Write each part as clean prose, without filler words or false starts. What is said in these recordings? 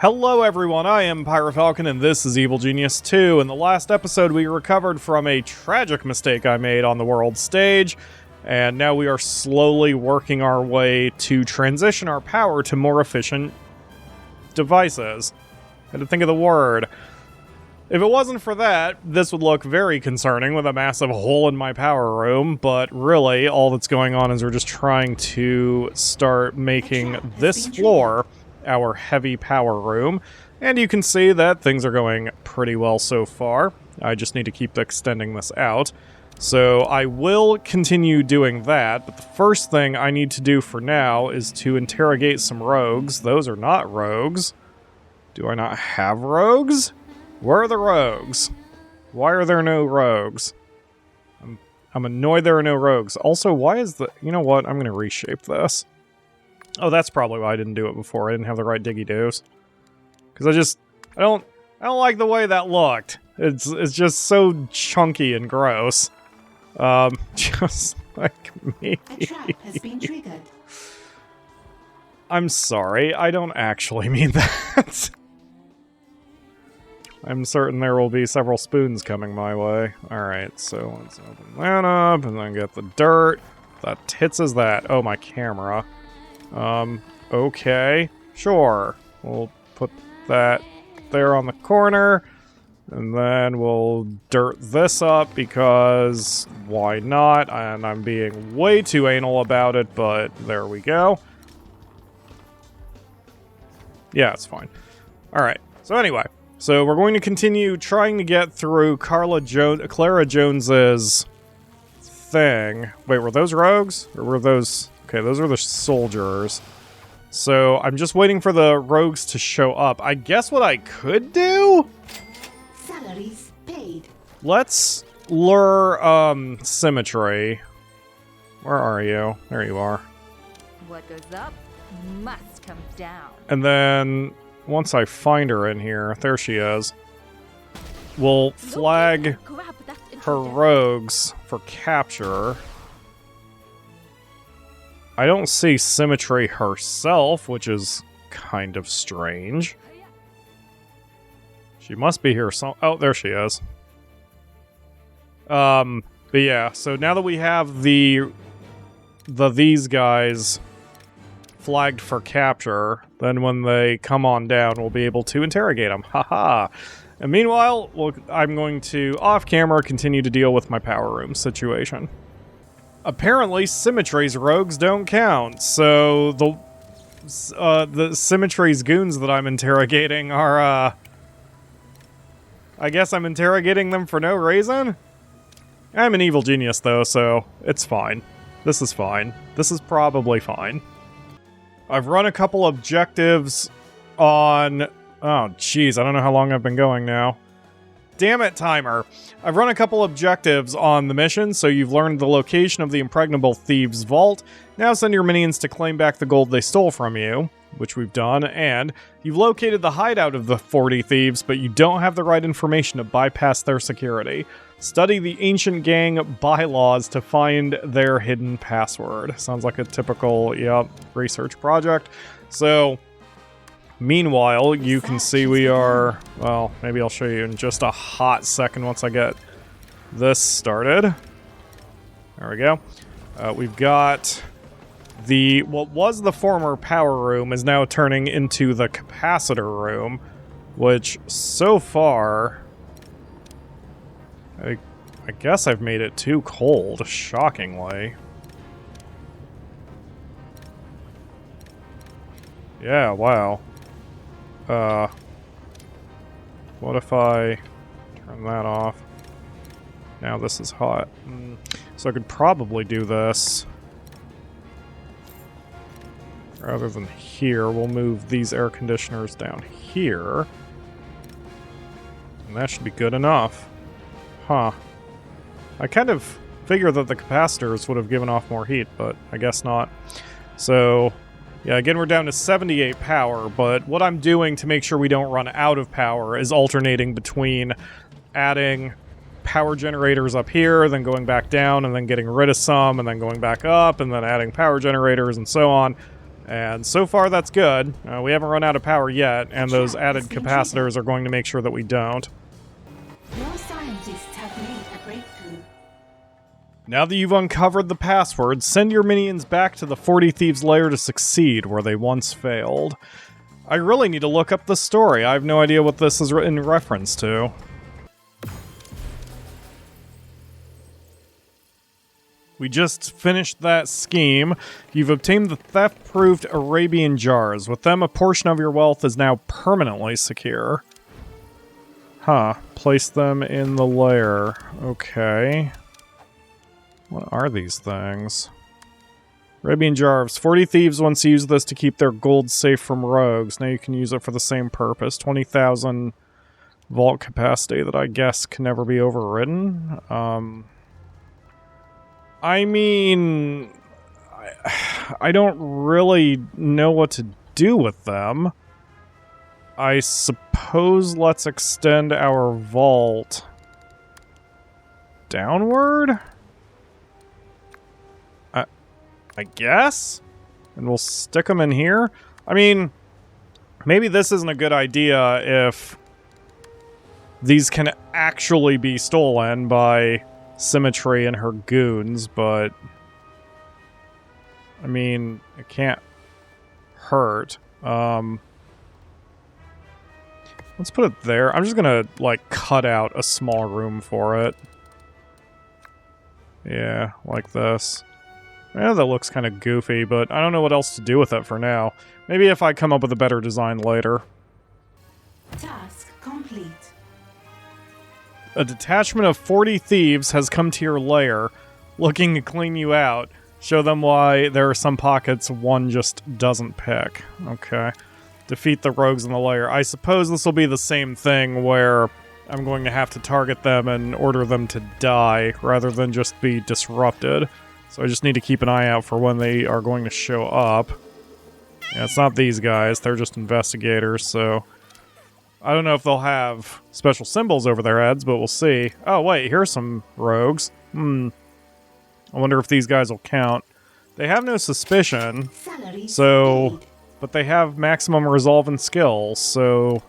Hello everyone, I am PyroFalkon and this is Evil Genius 2. In the last episode we recovered from a tragic mistake I made on the world stage, and now we are slowly working our way to transition our power to more efficient devices. I had to think of the word. If it wasn't for that, this would look very concerning with a massive hole in my power room, but really all that's going on is we're just trying to start making this floor our heavy power room, and you can see that things are going pretty well so far. I just need to keep extending this out. So I will continue doing that, but the first thing I need to do for now is to interrogate some rogues. Those are not rogues. Do I not have rogues? Where are the rogues? Why are there no rogues? I'm annoyed there are no rogues. Also, why is the... You know what? I'm going to reshape this. Oh, that's probably why I didn't do it before. I didn't have the right diggy-doos. Because I don't like the way that looked. It's just so chunky and gross. Just like me. A trap has been triggered. I'm sorry, I don't actually mean that. I'm certain there will be several spoons coming my way. Alright, so let's open that up and then get the dirt. What the tits is that? Oh, my camera. Okay, sure. We'll put that there on the corner, and then we'll dirt this up because why not? And I'm being way too anal about it, but there we go. Yeah, it's fine. Alright, so anyway, so we're going to continue trying to get through Clara Jones's thing. Wait, were those rogues? Or were those... Okay, those are the soldiers. So I'm just waiting for the rogues to show up. I guess what I could do? Salaries paid. Let's lure, Symmetry. Where are you? There you are. What goes up must come down. And then, once I find her in here, there she is, we'll flag her rogues for capture. I don't see Symmetry herself, which is kind of strange. She must be here oh, there she is. But yeah, so now that we have these guys flagged for capture, then when they come on down, we'll be able to interrogate them. Haha. And meanwhile, I'm going to, off-camera, continue to deal with my power room situation. Apparently, Symmetry's rogues don't count, so the Symmetry's goons that I'm interrogating are, I guess I'm interrogating them for no reason? I'm an evil genius, though, so it's fine. This is fine. This is probably fine. I've run a couple objectives on... Oh, jeez, I don't know how long I've been going now. Damn it, timer. I've run a couple objectives on the mission, so you've learned the location of the impregnable Thieves' vault. Now send your minions to claim back the gold they stole from you, which we've done, and you've located the hideout of the 40 thieves, but you don't have the right information to bypass their security. Study the ancient gang bylaws to find their hidden password. Sounds like a typical, research project. So... Meanwhile, you can see we are... Well, maybe I'll show you in just a hot second once I get this started. There we go. We've got what was the former power room is now turning into the capacitor room, which so far... I guess I've made it too cold, shockingly. Yeah, wow. What if I turn that off? Now this is hot. So I could probably do this. Rather than here, we'll move these air conditioners down here. And that should be good enough. Huh. I kind of figured that the capacitors would have given off more heat, but I guess not. So... Yeah, again, we're down to 78 power, but what I'm doing to make sure we don't run out of power is alternating between adding power generators up here, then going back down, and then getting rid of some, and then going back up, and then adding power generators, and so on. And so far, that's good. We haven't run out of power yet, and those Trap added has been capacitors are going to make sure that we don't. Your scientists have made a breakthrough. Now that you've uncovered the password, send your minions back to the 40 Thieves lair to succeed where they once failed. I really need to look up the story. I have no idea what this is in reference to. We just finished that scheme. You've obtained the theft-proofed Arabian jars. With them, a portion of your wealth is now permanently secure. Huh. Place them in the lair. Okay. What are these things? Arabian jars. 40 thieves once used this to keep their gold safe from rogues. Now you can use it for the same purpose. 20,000 vault capacity that I guess can never be overridden. I mean, I don't really know what to do with them. I suppose let's extend our vault downward? I guess? And we'll stick them in here? I mean, maybe this isn't a good idea if these can actually be stolen by Symmetry and her goons, but I mean, it can't hurt. Let's put it there. I'm just gonna, like, cut out a small room for it. Yeah, like this. Yeah, that looks kind of goofy, but I don't know what else to do with it for now. Maybe if I come up with a better design later. Task complete. A detachment of 40 thieves has come to your lair, looking to clean you out. Show them why there are some pockets one just doesn't pick. Okay. Defeat the rogues in the lair. I suppose this will be the same thing where I'm going to have to target them and order them to die, rather than just be disrupted. So I just need to keep an eye out for when they are going to show up. Yeah, it's not these guys, they're just investigators, so I don't know if they'll have special symbols over their heads, but we'll see. Oh, wait, here's some rogues. I wonder if these guys will count. They have no suspicion, Salaries so... paid. But they have maximum resolve and skill, so...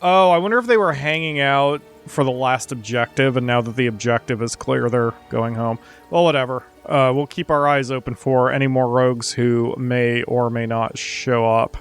Oh, I wonder if they were hanging out for the last objective, and now that the objective is clear, they're going home. Well, whatever. We'll keep our eyes open for any more rogues who may or may not show up.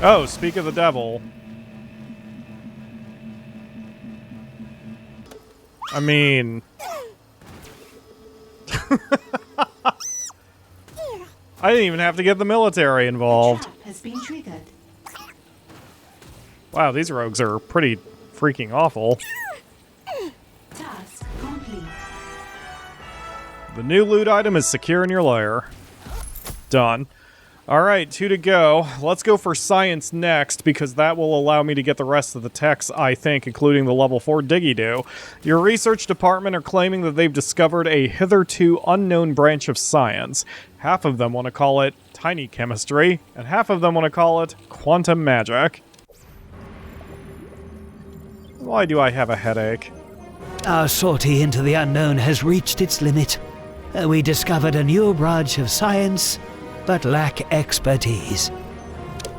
Oh, speak of the devil. I mean... I didn't even have to get the military involved. Trap has been triggered. Wow, these rogues are pretty freaking awful. Task complete. The new loot item is secure in your lair. Done. Alright, 2 to go. Let's go for science next, because that will allow me to get the rest of the techs, I think, including the level 4 Diggy-Doo. Your research department are claiming that they've discovered a hitherto unknown branch of science. Half of them want to call it tiny chemistry, and half of them want to call it quantum magic. Why do I have a headache? Our sortie into the unknown has reached its limit. We discovered a new branch of science, but lack expertise.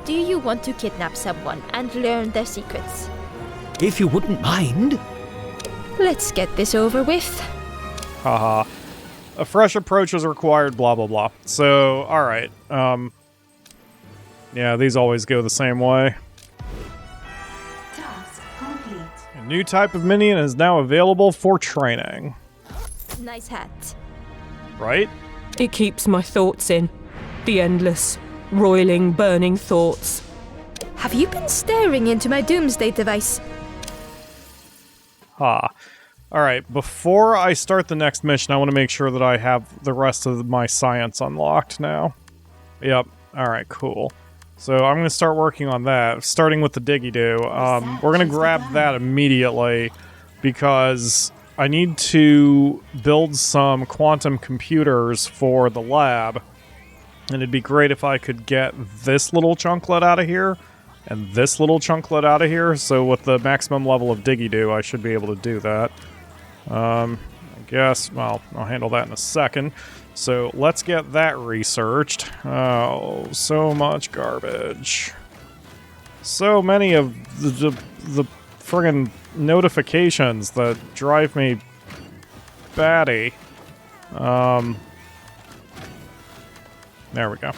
Do you want to kidnap someone and learn their secrets? If you wouldn't mind. Let's get this over with. Haha. A fresh approach is required, blah blah blah. So, alright. Yeah, these always go the same way. Task complete. A new type of minion is now available for training. Nice hat. Right? It keeps my thoughts in. The endless, roiling, burning thoughts. Have you been staring into my doomsday device? Ha. Alright, before I start the next mission, I want to make sure that I have the rest of my science unlocked now. Yep. Alright, cool. So I'm going to start working on that, starting with the Diggy-Doo. We're going to grab that immediately, because I need to build some quantum computers for the lab. And it'd be great if I could get this little chunklet out of here, and this little chunklet out of here. So with the maximum level of Diggy-Doo, I should be able to do that. I guess, well, I'll handle that in a second. So let's get that researched. Oh, so much garbage. So many of the friggin' notifications that drive me batty. There we go.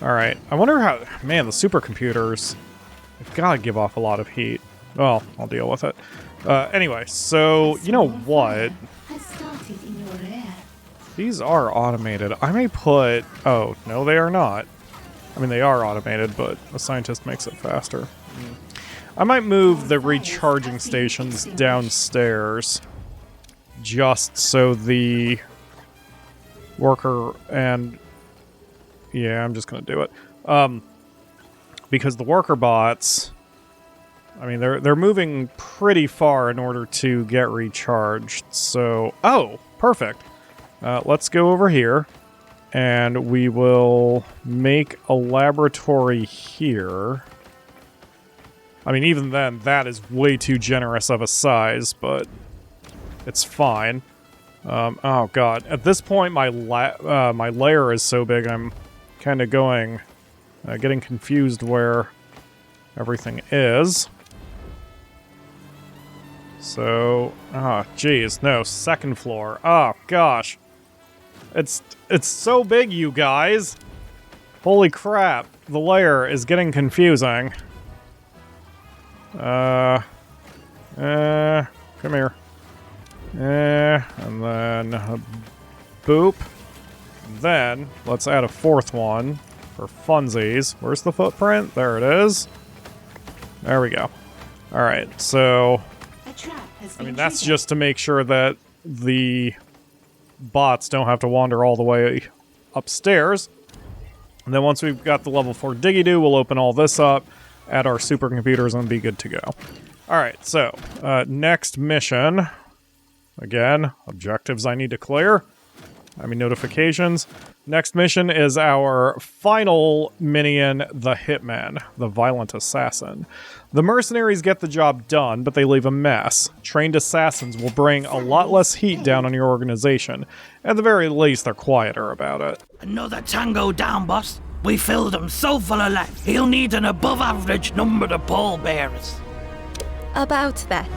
Alright, I wonder how... Man, the supercomputers... They've got to give off a lot of heat. Well, I'll deal with it. Anyway, so, you know what? Has started in your lair. These are automated. I may put... Oh, no, they are not. I mean, they are automated, but a scientist makes it faster. I might move the recharging stations downstairs. Just so the worker and... Yeah, I'm just going to do it. Because the worker bots... I mean, they're moving pretty far in order to get recharged. So... Oh, perfect. Let's go over here. And we will make a laboratory here. I mean, even then, that is way too generous of a size, but it's fine. Oh god, at this point, my layer is so big, I'm kind of getting confused where everything is. So, geez, no, second floor. Oh gosh, it's so big, you guys. Holy crap, the layer is getting confusing. Come here. And then boop. And then let's add a fourth one for funsies. Where's the footprint? There it is. There we go. Alright, so A trap has I been mean that's triggered. just to make sure that the bots don't have to wander all the way upstairs. And then once we've got the level 4 Diggy-Doo, we'll open all this up, add our supercomputers, and be good to go. Alright, so, next mission. Again, objectives I need to clear. I mean, notifications. Next mission is our final minion, the Hitman, the violent assassin. The mercenaries get the job done, but they leave a mess. Trained assassins will bring a lot less heat down on your organization. At the very least, they're quieter about it. Another tango down, boss. We filled him so full of life, he'll need an above-average number of pallbearers. About that,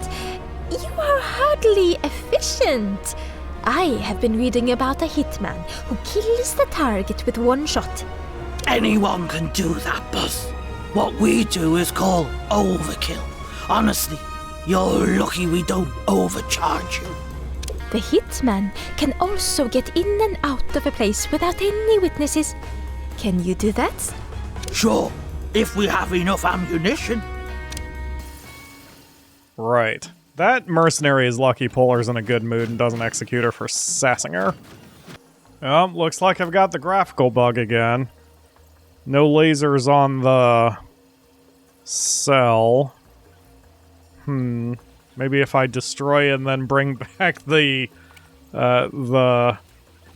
you are hardly efficient. I have been reading about a hitman who kills the target with one shot. Anyone can do that, boss. What we do is called overkill. Honestly, you're lucky we don't overcharge you. The hitman can also get in and out of a place without any witnesses. Can you do that? Sure, if we have enough ammunition. Right. That mercenary is lucky Polar's in a good mood and doesn't execute her for sassing her. Looks like I've got the graphical bug again. No lasers on the cell. Maybe if I destroy and then bring back the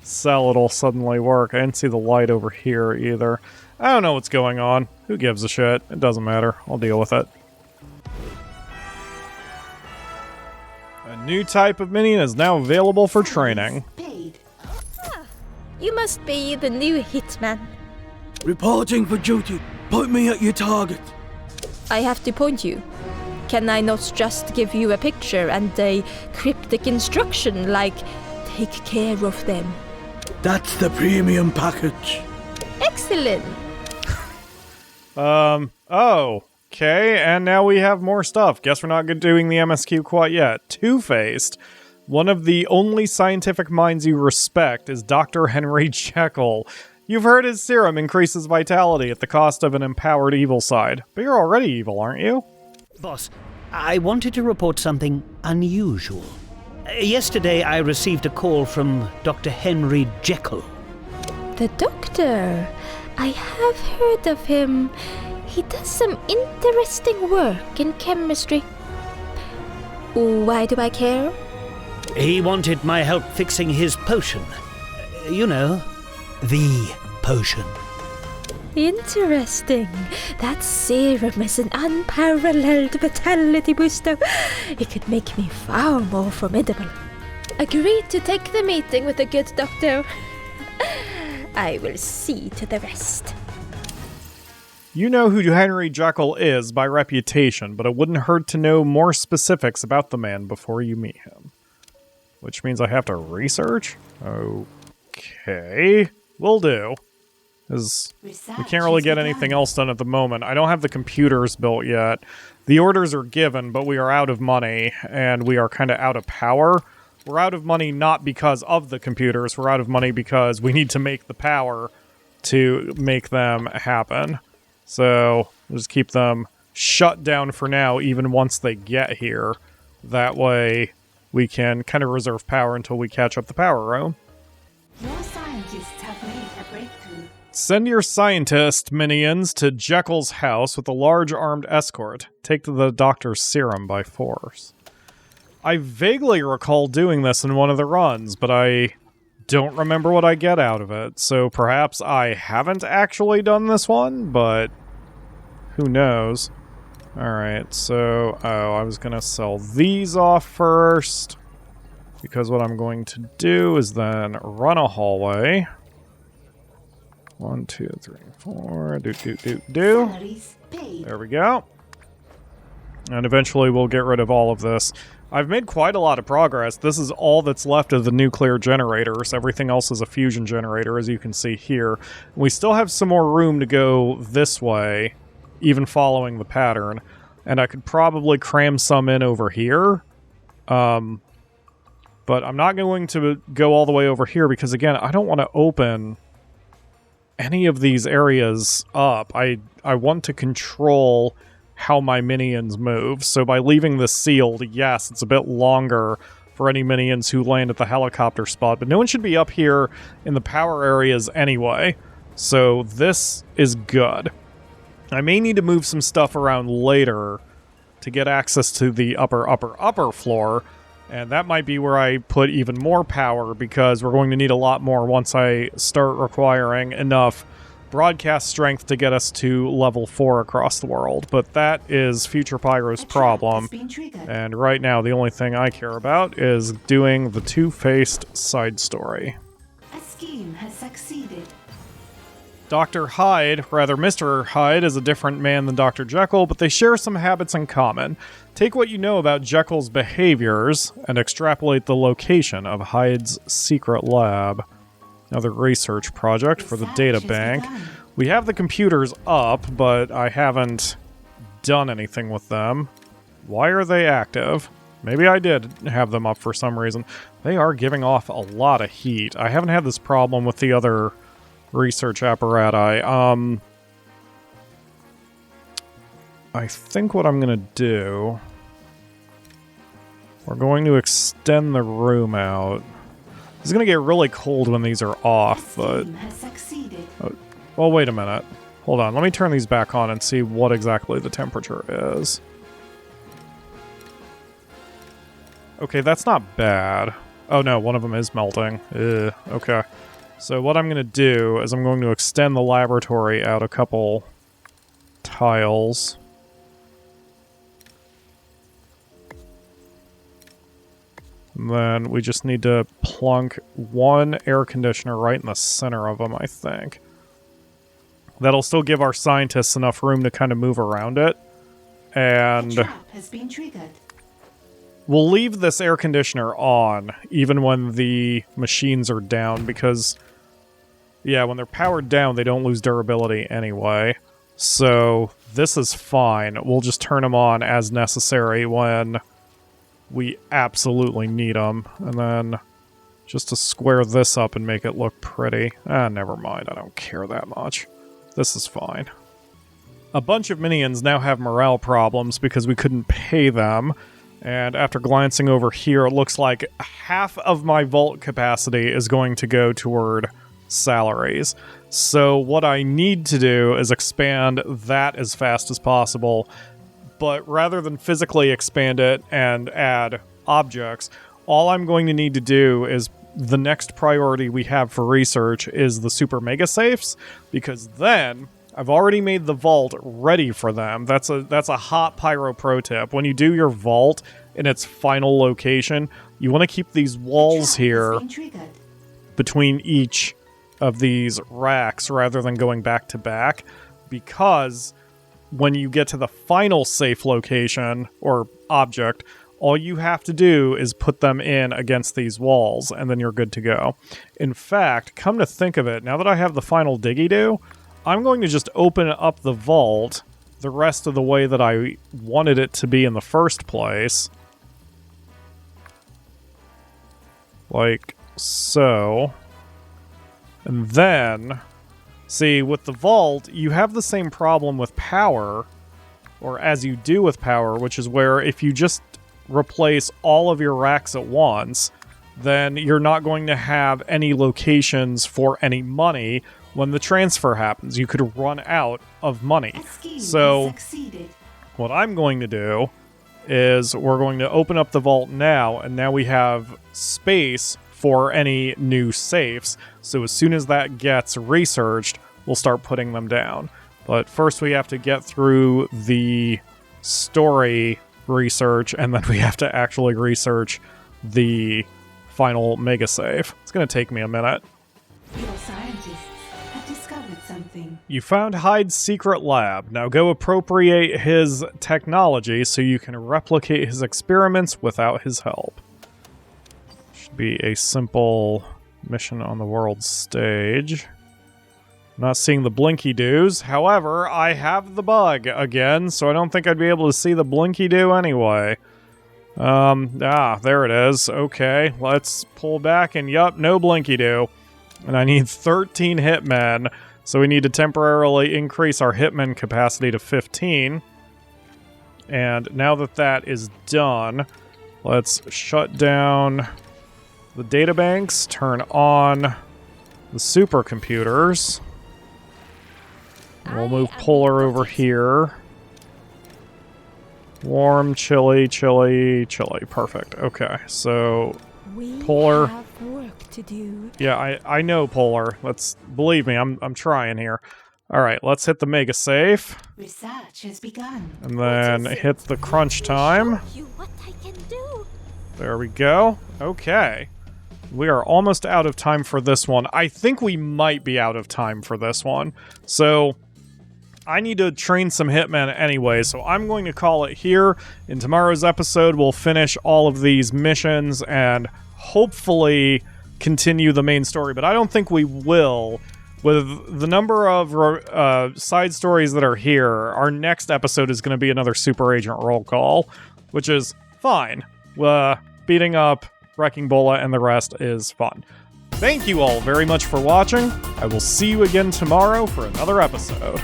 cell, it'll suddenly work. I didn't see the light over here either. I don't know what's going on. Who gives a shit? It doesn't matter. I'll deal with it. A new type of minion is now available for training. Paid. You must be the new hitman. Reporting for duty. Put me at your target. I have to point you. Can I not just give you a picture and a cryptic instruction like, take care of them? That's the premium package. Excellent! Oh, okay, and now we have more stuff. Guess we're not doing the MSQ quite yet. Two-Faced. One of the only scientific minds you respect is Dr. Henry Jekyll. You've heard his serum increases vitality at the cost of an empowered evil side. But you're already evil, aren't you? Boss, I wanted to report something unusual. Yesterday I received a call from Dr. Henry Jekyll. The doctor. I have heard of him. He does some interesting work in chemistry. Why do I care? He wanted my help fixing his potion. You know, the potion. Interesting. That serum is an unparalleled vitality booster. It could make me far more formidable. agreed to take the meeting with the good doctor. I will see to the rest. You know who Henry Jekyll is by reputation, but it wouldn't hurt to know more specifics about the man before you meet him. Which means I have to research? Okay, will do. Because we can't really get anything else done at the moment. I don't have the computers built yet. The orders are given, but we are out of money, and we are kind of out of power. We're out of money not because of the computers, we're out of money because we need to make the power to make them happen. So, we'll just keep them shut down for now, even once they get here. That way, we can kind of reserve power until we catch up the power room. Your scientists have made a breakthrough. Send your scientist minions to Jekyll's house with a large armed escort. Take the doctor's serum by force. I vaguely recall doing this in one of the runs, but I don't remember what I get out of it. So perhaps I haven't actually done this one, but who knows. Alright, so I was going to sell these off first, because what I'm going to do is then run a hallway. 1, 2, 3, 4, do. Salaries paid. There we go. And eventually we'll get rid of all of this. I've made quite a lot of progress. This is all that's left of the nuclear generators. Everything else is a fusion generator, as you can see here. We still have some more room to go this way, even following the pattern. And I could probably cram some in over here. But I'm not going to go all the way over here because, again, I don't want to open any of these areas up. I want to control how my minions move. So by leaving this sealed, yes, it's a bit longer for any minions who land at the helicopter spot, but no one should be up here in the power areas anyway. So this is good. I may need to move some stuff around later to get access to the upper floor, and that might be where I put even more power, because we're going to need a lot more once I start requiring enough broadcast strength to get us to level 4 across the world. But that is future Pyro's problem, and right now the only thing I care about is doing the two-faced side story. A scheme has succeeded. Dr. Hyde, rather Mr. Hyde, is a different man than Dr. Jekyll, but they share some habits in common. Take what you know about Jekyll's behaviors and extrapolate the location of Hyde's secret lab. Another research project for the data bank. We have the computers up, but I haven't done anything with them. Why are they active? Maybe I did have them up for some reason. They are giving off a lot of heat. I haven't had this problem with the other research apparati. I think what I'm going to do... We're going to extend the room out. It's going to get really cold when these are off, but... well, wait a minute. Hold on, let me turn these back on and see what exactly the temperature is. Okay, that's not bad. Oh no, one of them is melting. Ugh, okay. So what I'm going to do is I'm going to extend the laboratory out a couple tiles. And then we just need to plunk one air conditioner right in the center of them, I think. That'll still give our scientists enough room to kind of move around it. And A trap has been triggered. We'll leave this air conditioner on, even when the machines are down, because, yeah, when they're powered down, they don't lose durability anyway. So this is fine. We'll just turn them on as necessary when we absolutely need them. And then just to square this up and make it look pretty. Never mind. I don't care that much. This is fine. A bunch of minions now have morale problems because we couldn't pay them. And after glancing over here, it looks like half of my vault capacity is going to go toward salaries. So what I need to do is expand that as fast as possible. But rather than physically expand it and add objects, all I'm going to need to do is the next priority we have for research is the super mega safes, because then I've already made the vault ready for them. That's a hot Pyro pro tip. When you do your vault in its final location. You want to keep these walls here between each of these racks rather than going back to back, because when you get to the final safe location or object, all you have to do is put them in against these walls, and then you're good to go. In fact, come to think of it, now that I have the final diggy-do, I'm going to just open up the vault the rest of the way that I wanted it to be in the first place. Like so. And then, see, with the vault, you have the same problem with power, or as you do with power, which is where if you just replace all of your racks at once, then you're not going to have any locations for any money when the transfer happens. You could run out of money. So what I'm going to do is we're going to open up the vault now, and now we have space for any new safes. So as soon as that gets researched, we'll start putting them down. But first we have to get through the story research, and then we have to actually research the final mega safe. It's going to take me a minute. Your scientists have discovered something. You found Hyde's secret lab. Now go appropriate his technology so you can replicate his experiments without his help. Should be a simple mission on the world stage. Not seeing the blinky-doos. However, I have the bug again, so I don't think I'd be able to see the blinky-doo anyway. There it is. Okay, let's pull back, and yup, no blinky-doo. And I need 13 hitmen, so we need to temporarily increase our hitman capacity to 15. And now that that is done, let's shut down the databanks, turn on the supercomputers. We'll move Polar over here. Warm, chilly, chilly, chilly. Perfect. Okay, so Polar. We have work to do. Yeah, I know, Polar. Believe me, I'm trying here. All right, let's hit the mega safe, Research has begun. and then hit the crunch time. Show you what I can do. There we go. Okay. We are almost out of time for this one. I think we might be out of time for this one. So I need to train some hitmen anyway, so I'm going to call it here. In tomorrow's episode, we'll finish all of these missions and hopefully continue the main story, but I don't think we will. With the number of side stories that are here, our next episode is going to be another Super Agent roll call, which is fine. Beating up Wrecking Bola and the rest is fun. Thank you all very much for watching. I will see you again tomorrow for another episode.